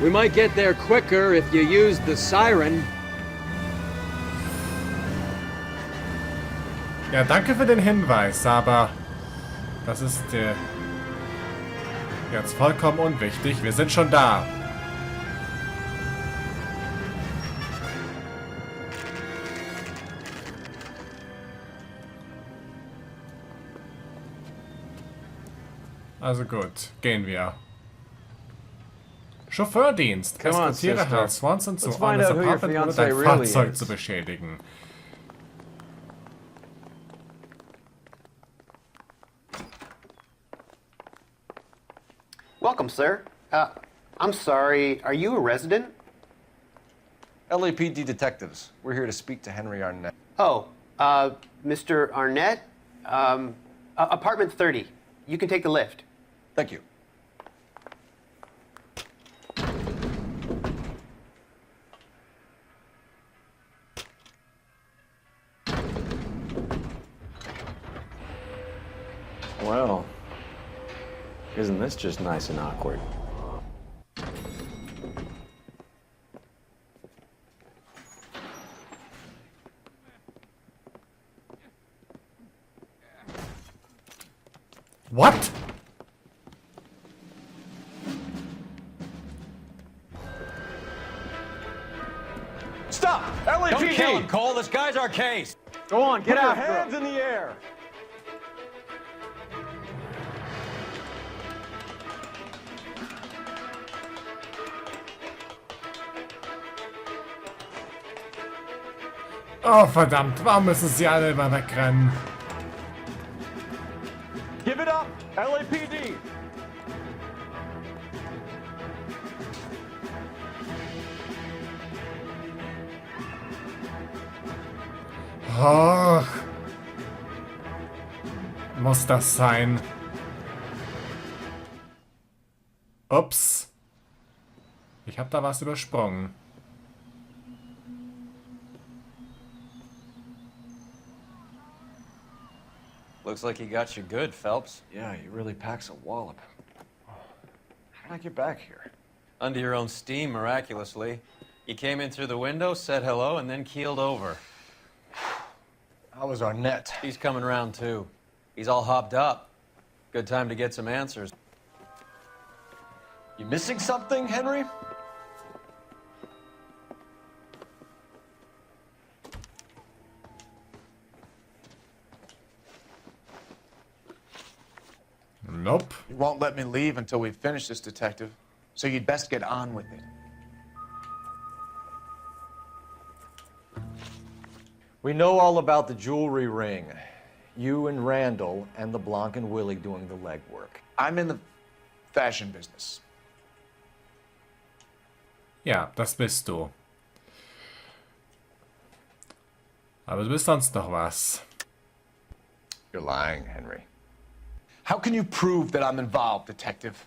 We might get there quicker if you use the siren. Ja, danke für den Hinweis, aber das ist jetzt vollkommen unwichtig. Wir sind schon da. Also gut, gehen wir. Chauffeurdienst. Eskortiere Herr Swanson zu Honors Apartment, ohne dein Fahrzeug zu beschädigen. Welcome, sir. I'm sorry, are you a resident? LAPD detectives. We're here to speak to Henry Arnett. Oh, Mr. Arnett? Apartment 30. You can take the lift. Thank you. Well, isn't this just nice and awkward? What? Stop! LAPD! Don't kill him, Cole. This guy's our case. Go on, get Put your out. hands in the air! Oh, verdammt. Warum müssen sie alle immer wegrennen? Give it up! LAPD! Och. Muss das sein? Ups. Ich habe da was übersprungen. Looks like he got you good, Phelps. Yeah, he really packs a wallop. How did I get back here? Under your own steam, miraculously. You came in through the window, said hello, and then keeled over. How was Arnett? He's coming around, too. He's all hopped up. Good time to get some answers. You missing something, Henry? Nope. You won't let me leave until we've finished this, detective. So you'd best get on with it. We know all about the jewelry ring. You and Randall and LeBlanc and Willie doing the legwork. I'm in the fashion business. Ja, das bist du. Aber du bist sonst noch was. You're lying, Henry. How can you prove that I'm involved, detective?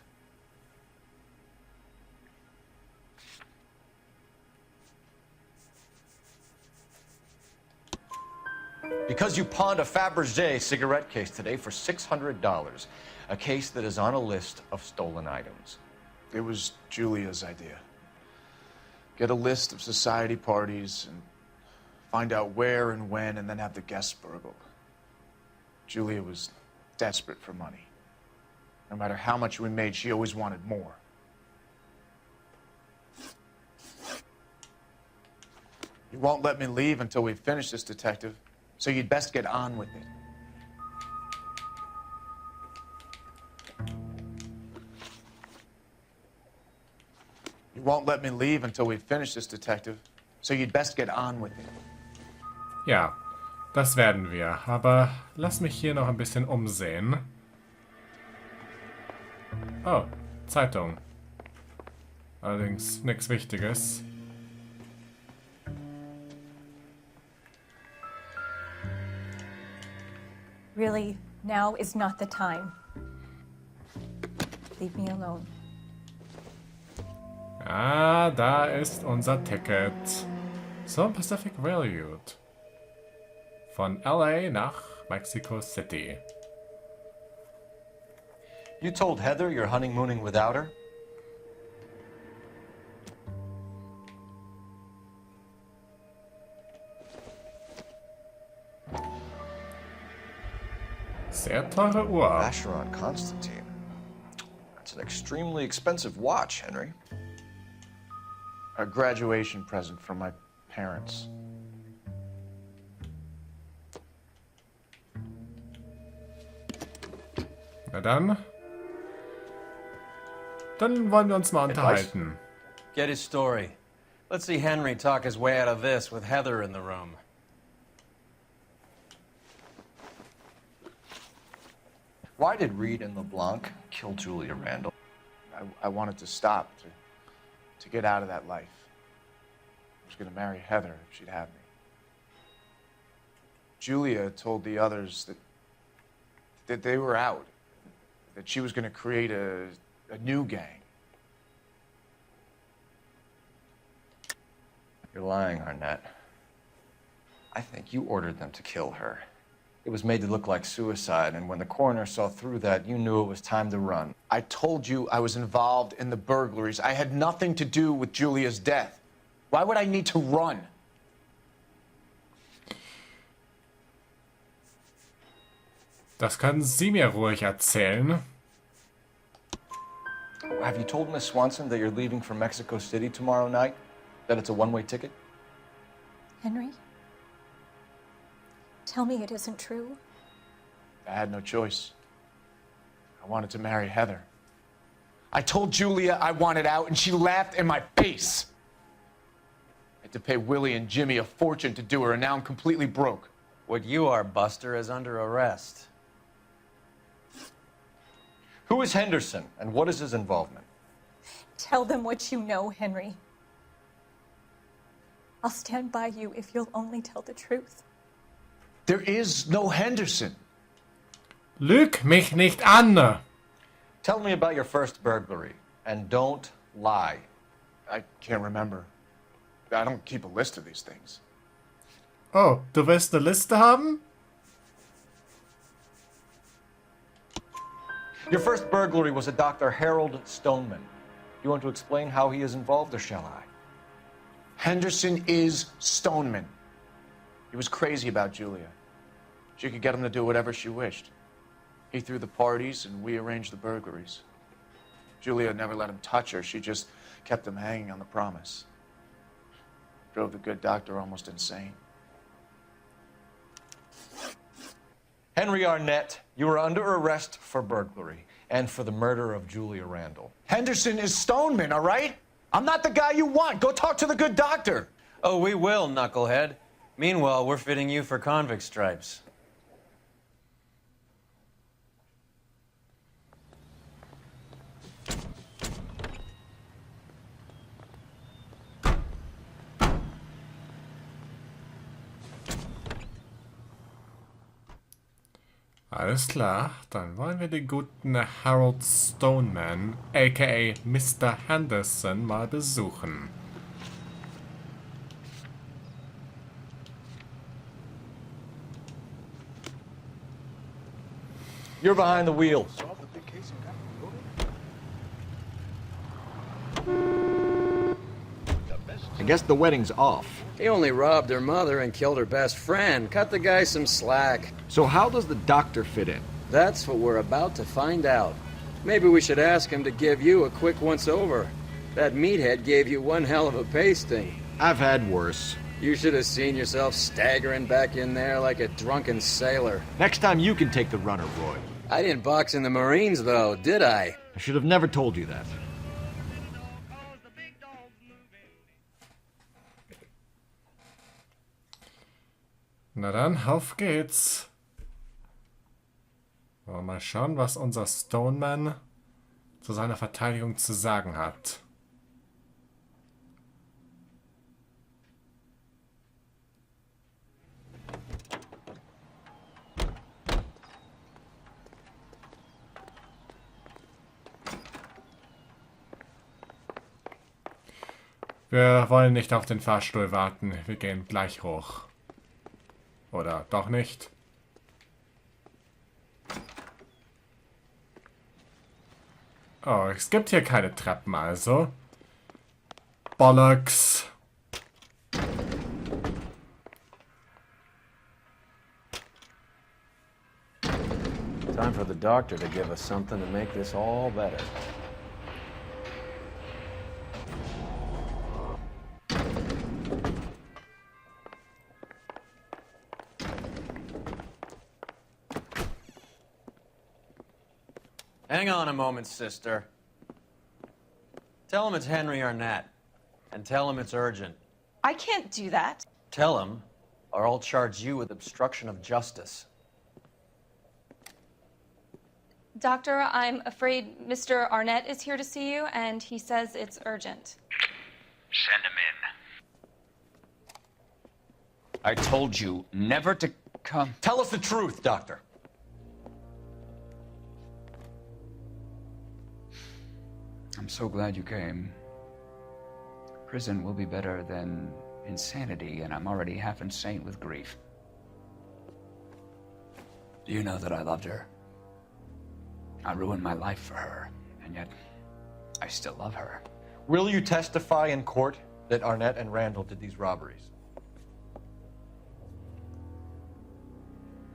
Because you pawned a Fabergé cigarette case today for $600. A case that is on a list of stolen items. It was Julia's idea. Get a list of society parties and find out where and when and then have the guests burgled. Julia was desperate for money. No matter how much we made, she always wanted more. You won't let me leave until we've finished this, detective. So you'd best get on with it. You won't let me leave until we've finished this, detective. So you'd best get on with it. Ja, das werden wir. Aber lass mich hier noch ein bisschen umsehen. Oh, Zeitung. Allerdings nichts Wichtiges. Really, now is not the time. Leave me alone. Ah, da ist unser Ticket. Zum Pacific Railroad. Von LA nach Mexico City. You told Heather you're honeymooning without her? Sehr teure Uhr. Vacheron Constantine. That's an extremely expensive watch, Henry. A graduation present from my parents. Na dann. Dann wollen wir uns mal unterhalten. Get his story. Let's see Henry talk his way out of this with Heather in the room. Why did Reed and LeBlanc kill Julia Randall? I wanted to stop, to get out of that life. I was going to marry Heather if she'd have me. Julia told the others that they were out, that she was going to create a new gang. You're lying, Arnett. I think you ordered them to kill her. It was made to look like suicide, and when the coroner saw through that, you knew it was time to run. I told you I was involved in the burglaries. I had nothing to do with Julia's death. Why would I need to run? Das können Sie mir ruhig erzählen. Have you told Miss Swanson that you're leaving for Mexico City tomorrow night? That it's a one-way ticket? Henry? Tell me it isn't true. I had no choice. I wanted to marry Heather. I told Julia I wanted out, and she laughed in my face. I had to pay Willie and Jimmy a fortune to do her, and now I'm completely broke. What you are, Buster, is under arrest. Who is Henderson, and what is his involvement? Tell them what you know, Henry. I'll stand by you if you'll only tell the truth. There is no Henderson. Lüg mich nicht an! Tell me about your first burglary, and don't lie. I can't remember. I don't keep a list of these things. Oh, du willst eine Liste haben? Your first burglary was a Dr. Harold Stoneman. You want to explain how he is involved, or shall I? Henderson is Stoneman. He was crazy about Julia. She could get him to do whatever she wished. He threw the parties, and we arranged the burglaries. Julia never let him touch her. She just kept him hanging on the promise. Drove the good doctor almost insane. Henry Arnett, you are under arrest for burglary and for the murder of Julia Randall. Henderson is Stoneman, all right? I'm not the guy you want. Go talk to the good doctor. Oh, we will, knucklehead. Meanwhile, we're fitting you for convict stripes. Alles klar, dann wollen wir den guten Harold Stoneman, aka Mr. Henderson, mal besuchen. You're behind the wheel. I guess the wedding's off. He only robbed her mother and killed her best friend. Cut the guy some slack. So how does the doctor fit in? That's what we're about to find out. Maybe we should ask him to give you a quick once-over. That meathead gave you one hell of a pasting. I've had worse. You should have seen yourself staggering back in there like a drunken sailor. Next time you can take the runner, Roy. I didn't box in the Marines, though, did I? I should have never told you that. Na dann, auf geht's. Wollen wir mal schauen, was unser Stoneman zu seiner Verteidigung zu sagen hat. Wir wollen nicht auf den Fahrstuhl warten. Wir gehen gleich hoch. Oder doch nicht? Oh, es gibt hier keine Treppen, also. Bollocks. time for the doctor to give us something to make this all better. Hang on a moment, sister. Tell him it's Henry Arnett. And tell him it's urgent. I can't do that. Tell him, or I'll charge you with obstruction of justice. Doctor, I'm afraid Mr. Arnett is here to see you, and he says it's urgent. Send him in. I told you never to come. Tell us the truth, Doctor. I'm so glad you came. Prison will be better than insanity, and I'm already half insane with grief. Do you know that I loved her? I ruined my life for her, and yet I still love her. Will you testify in court that Arnett and Randall did these robberies?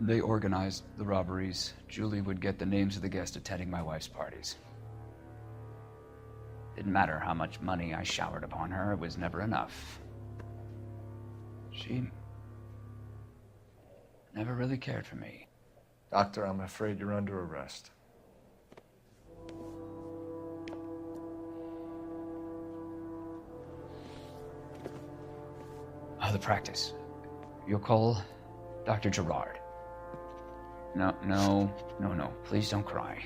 They organized the robberies. Julie would get the names of the guests attending my wife's parties. Didn't matter how much money I showered upon her, it was never enough. She never really cared for me. Doctor, I'm afraid you're under arrest. The practice. You'll call Dr. Gerard. No. Please don't cry.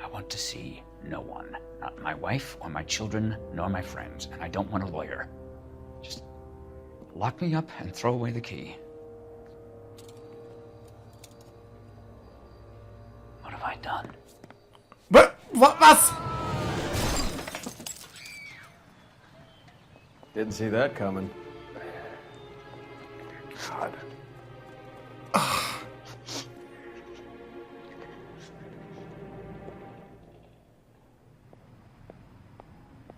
I want to see no one. Not my wife or my children, nor my friends. And I don't want a lawyer. Just lock me up and throw away the key. What have I done? Was? Didn't see that coming. God.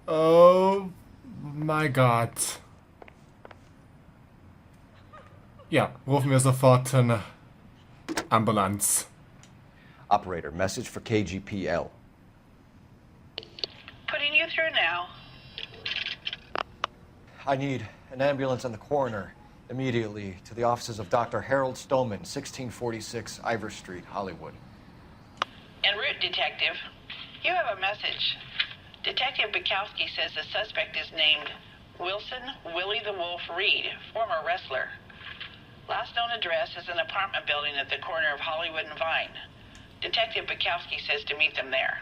Oh my Gott. Ja, rufen wir sofort eine Ambulanz. Operator, message for KGPL. Putting you through now. I need an ambulance and the coroner immediately to the offices of Dr. Harold Stoneman, 1646 Ivor Street, Hollywood. En route, Detective. You have a message. Detective Bukowski says the suspect is named Wilson Willie the Wolf Reed, former wrestler. Last known address is an apartment building at the corner of Hollywood and Vine. Detective Bukowski says to meet them there.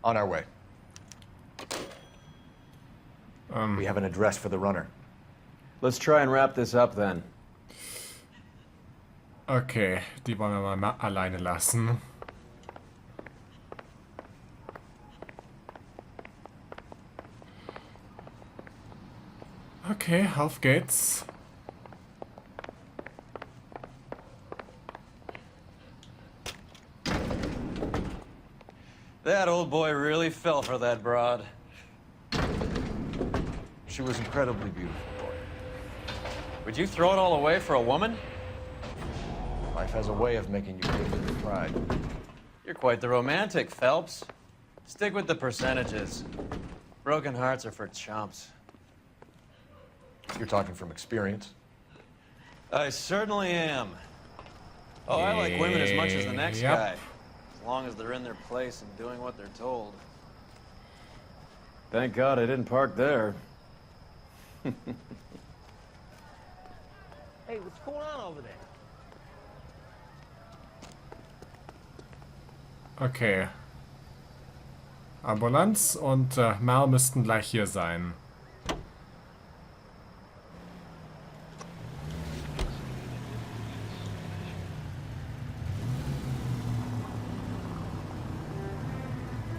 On our way. We have an address for the runner. Let's try and wrap this up then. Okay, die wollen wir mal alleine lassen. Okay, auf geht's. That old boy really fell for that broad. She was incredibly beautiful, boy. Would you throw it all away for a woman? Life has a way of making you pay for your pride. You're quite the romantic, Phelps. Stick with the percentages. Broken hearts are for chumps. You're talking from experience. I certainly am. Oh, I like women as much as the next Yep. guy. As long as they're in their place and doing what they're told. Thank God I didn't park there. Hey, what's going on over there? Okay. Ambulanz und Mal müssten gleich hier sein.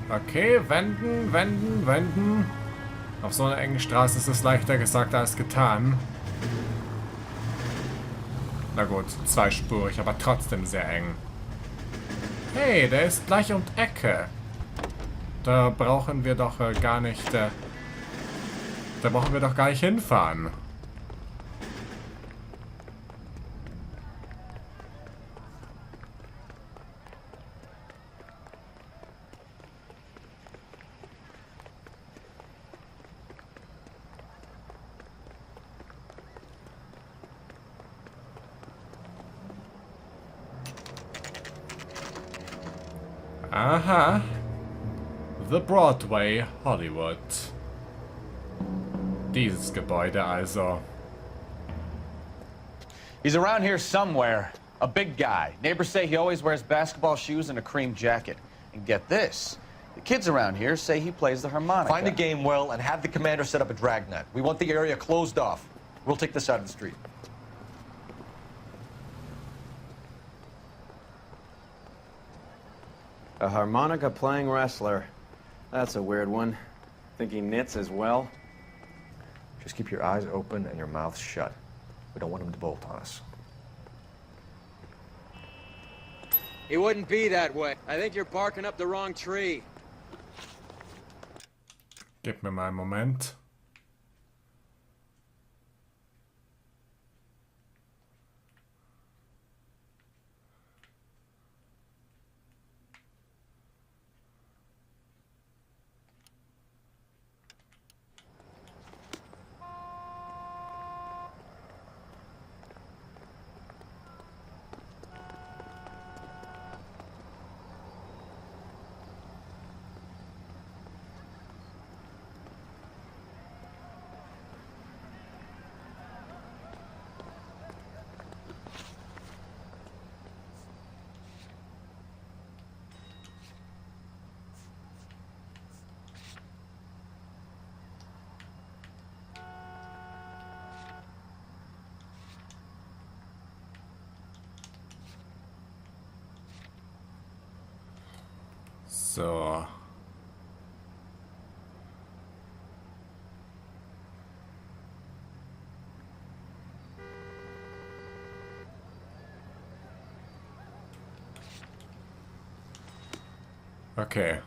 Okay, wenden. Auf so einer engen Straße ist es leichter gesagt als getan. Na gut, zweispurig, aber trotzdem sehr eng. Hey, der ist gleich um die Ecke. Da brauchen wir doch gar nicht... da brauchen wir doch gar nicht hinfahren. Aha. The Broadway, Hollywood. Dieses Gebäude also. He's around here somewhere. A big guy. Neighbors say he always wears basketball shoes and a cream jacket. And get this. The kids around here say he plays the harmonica. Find the game well and have the commander set up a dragnet. We want the area closed off. We'll take this side of the street. A harmonica playing wrestler. That's a weird one. Think he knits as well? Just keep your eyes open and your mouth shut. We don't want him to bolt on us. He wouldn't be that way. I think you're barking up the wrong tree. Gib mir mal einen Moment. So. Okay.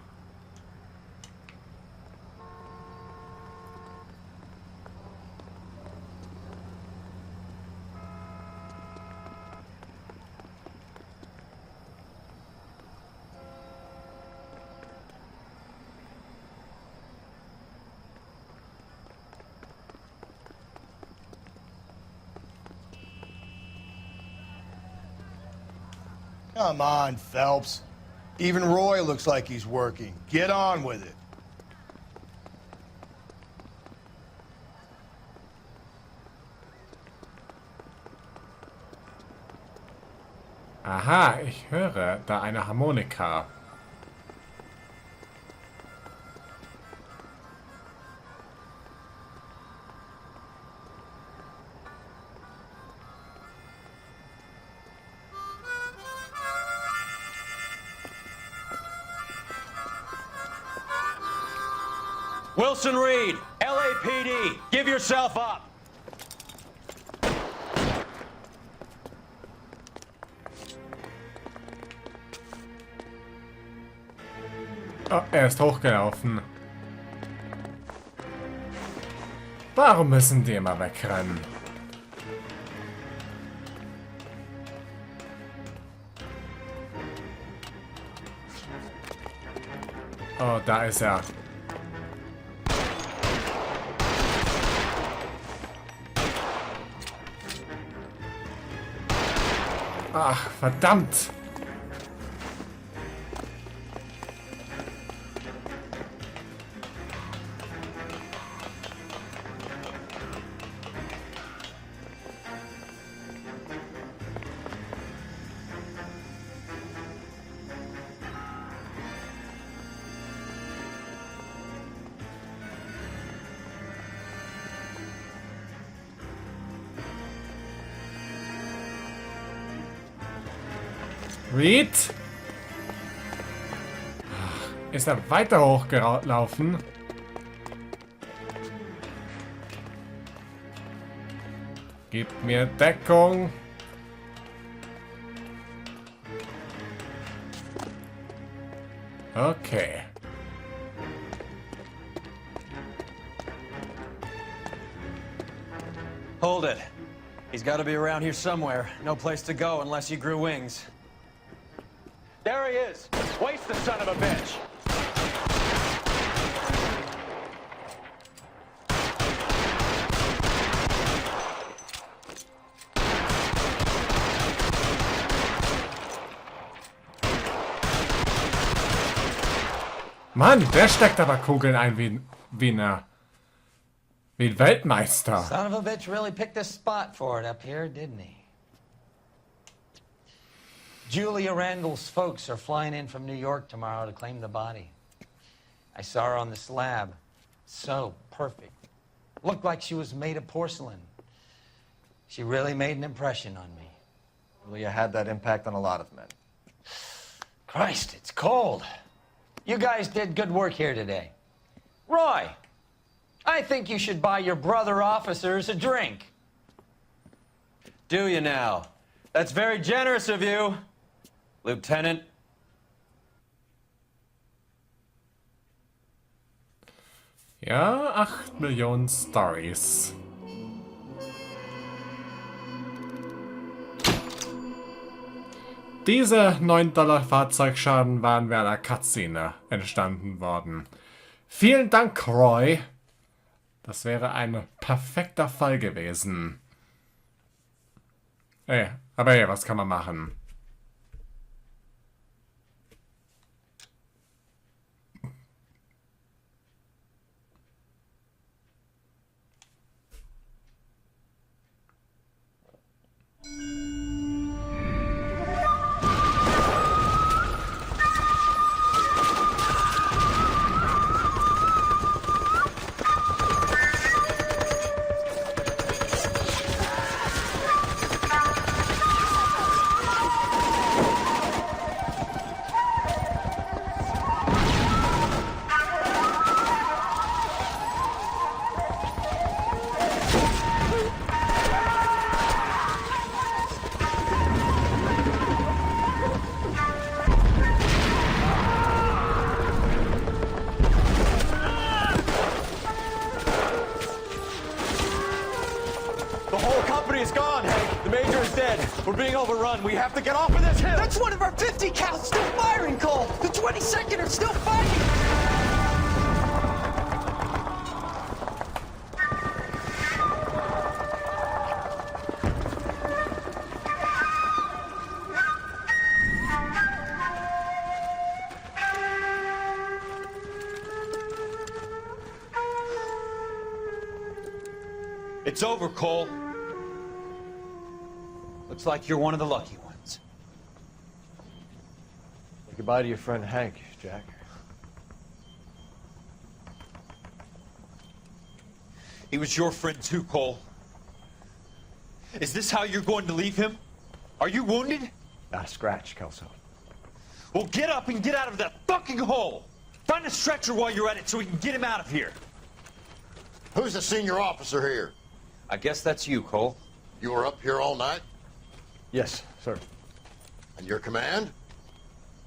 Come on, Phelps. Even Roy looks like he's working. Get on with it. Aha, ich höre da eine Harmonika. Wilson Reed, LAPD, give yourself up. Oh, ist hochgelaufen. Warum müssen die immer wegrennen? Oh, da ist er. Ach, verdammt! Reed? Ist er weiter hochgelaufen? Gib mir Deckung. Okay. Hold it. He's got to be around here somewhere. No place to go unless he grew wings. There he is! Waste the son of a bitch! Mann, der steckt aber Kugeln ein wie ein Weltmeister. Son of a bitch really picked a spot for it up here, didn't he? Julia Randall's folks are flying in from New York tomorrow to claim the body. I saw her on the slab. So perfect. Looked like she was made of porcelain. She really made an impression on me. Julia had that impact on a lot of men. Christ, it's cold. You guys did good work here today. Roy, I think you should buy your brother officers a drink. Do you now? That's very generous of you, Lieutenant. Ja, 8 Millionen Stories. Diese $9 Fahrzeugschaden waren während einer Cutscene entstanden worden. Vielen Dank, Roy. Das wäre ein perfekter Fall gewesen. Aber hey, was kann man machen? We're being overrun. We have to get off of this hill. That's one of our 50 cals still firing, Cole. The 22nd are still fighting. It's over, Cole. Looks like you're one of the lucky ones. Say goodbye to your friend Hank, Jack. He was your friend too, Cole. Is this how you're going to leave him? Are you wounded? Not a scratch, Kelso. Well, get up and get out of that fucking hole! Find a stretcher while you're at it so we can get him out of here. Who's the senior officer here? I guess that's you, Cole. You were up here all night? Yes, sir. And your command?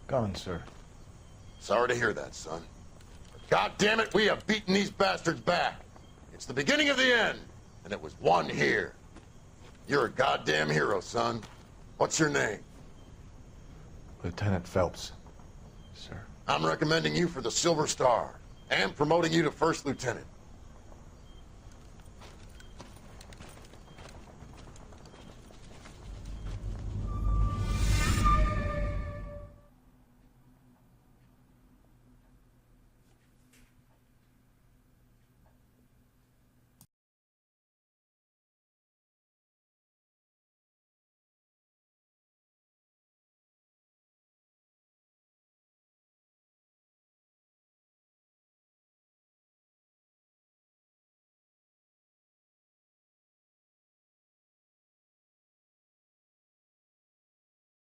Gone, sir. Sorry to hear that, son. But God damn it, we have beaten these bastards back. It's the beginning of the end, and it was one here. You're a goddamn hero, son. What's your name? Lieutenant Phelps, sir. I'm recommending you for the Silver Star and promoting you to First Lieutenant.